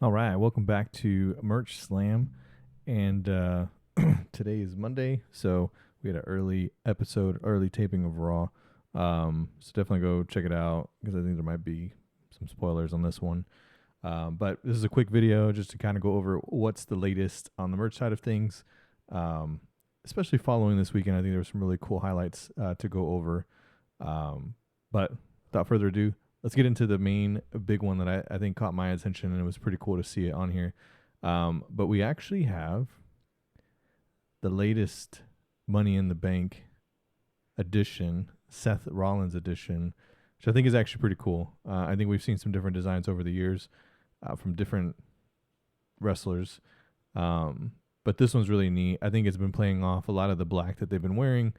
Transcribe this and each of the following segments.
All right, welcome back to Merch Slam, and today is Monday, so we had an early taping of Raw. So definitely go check it out because I think there might be some spoilers on this one. But this is a quick video just to kind of go over what's the latest on the merch side of things. Especially following this weekend, I think there were some really cool highlights to go over. But without further ado, let's get into the main big one that I think caught my attention, and it was pretty cool to see it on here. But we actually have the latest Money in the Bank edition, Seth Rollins edition, which I think is actually pretty cool. I think we've seen some different designs over the years from different wrestlers. But this one's really neat. I think it's been playing off a lot of the black that they've been wearing.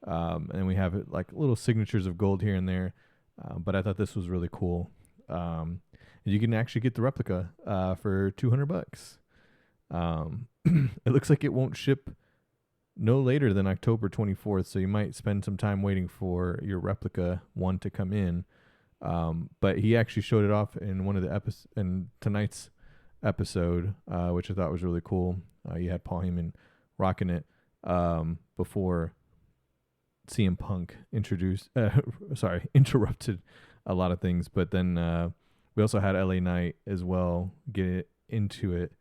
And we have like little signatures of gold here and there. But I thought this was really cool. You can actually get the replica for $200. It looks like it won't ship no later than October 24th, so you might spend some time waiting for your replica one to come in. But he actually showed it off in one of the in tonight's episode, which I thought was really cool. You had Paul Heyman rocking it before CM Punk interrupted a lot of things, but then we also had LA Knight as well get into it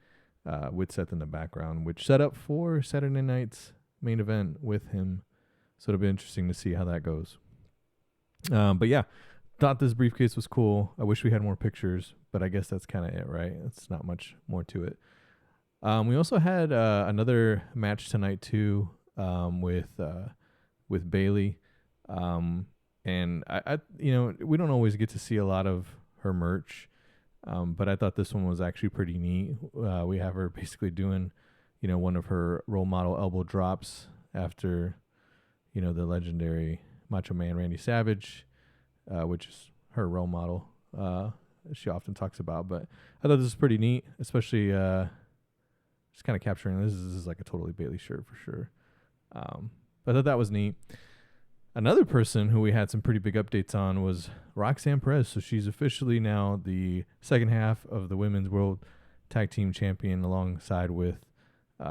with Seth in the background, which set up for Saturday night's main event with him. So it'll be interesting to see how that goes. But yeah, thought this briefcase was cool. I wish we had more pictures, but I guess that's kind of it, right? It's not much more to it. We also had another match tonight too, with Bayley. And I we don't always get to see a lot of her merch. But I thought this one was actually pretty neat. We have her basically doing, one of her role model elbow drops after, the legendary Macho Man Randy Savage, which is her role model. She often talks about, but I thought this was pretty neat, especially just kind of capturing this is like a totally Bayley shirt for sure. But I thought that was neat. Another person who we had some pretty big updates on was Roxanne Perez. So she's officially now the second half of the Women's World Tag Team Champion alongside with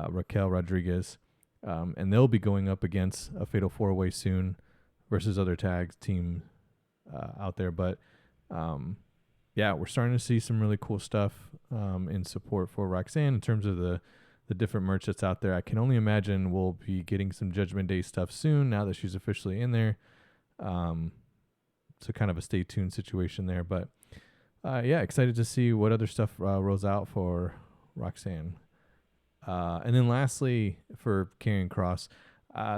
Raquel Rodriguez. And they'll be going up against a Fatal 4-Way soon versus other tag team out there. But yeah, we're starting to see some really cool stuff in support for Roxanne in terms of the different merch that's out there. I can only imagine we'll be getting some Judgment Day stuff soon now that she's officially in there. So kind of a stay tuned situation there. But yeah, excited to see what other stuff rolls out for Roxanne. And then lastly, for Karrion Kross,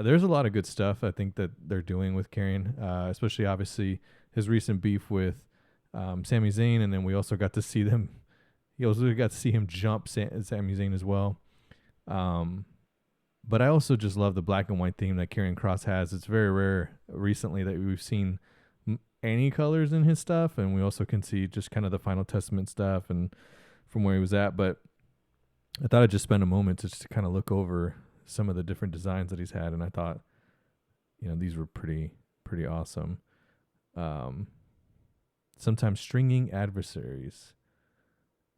there's a lot of good stuff I think that they're doing with Karrion, especially obviously his recent beef with Sami Zayn. And then we also got to see him jump Sami Zayn as well. But I also just love the black and white theme that Karrion Kross has. It's very rare recently that we've seen any colors in his stuff, and we also can see just kind of the Final Testament stuff and from where he was at. But I thought I'd just spend a moment just to kind of look over some of the different designs that he's had, and I thought, these were pretty awesome. Sometimes stringing adversaries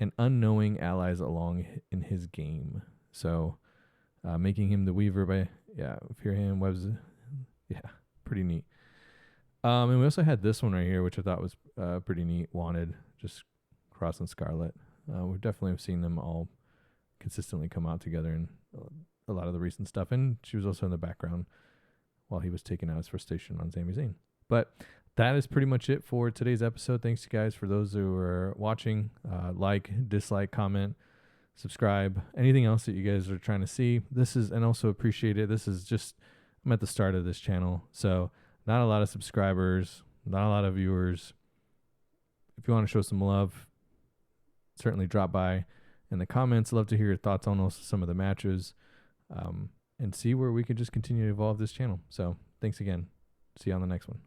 and unknowing allies along in his game. So, making him the weaver by, fear him, webs, pretty neat. And we also had this one right here, which I thought was pretty neat. Wanted, just Kross and Scarlett. We definitely have seen them all consistently come out together in a lot of the recent stuff. And she was also in the background while he was taking out his frustration on Sami Zayn. But that is pretty much it for today's episode. Thanks, you guys, for those who are watching. Like, dislike, comment, subscribe, anything else that you guys are trying to see. And also appreciate it. I'm at the start of this channel, so not a lot of subscribers, not a lot of viewers. If you want to show some love, certainly drop by in the comments. Love to hear your thoughts on also some of the matches, and see where we can just continue to evolve this channel. So thanks again. See you on the next one.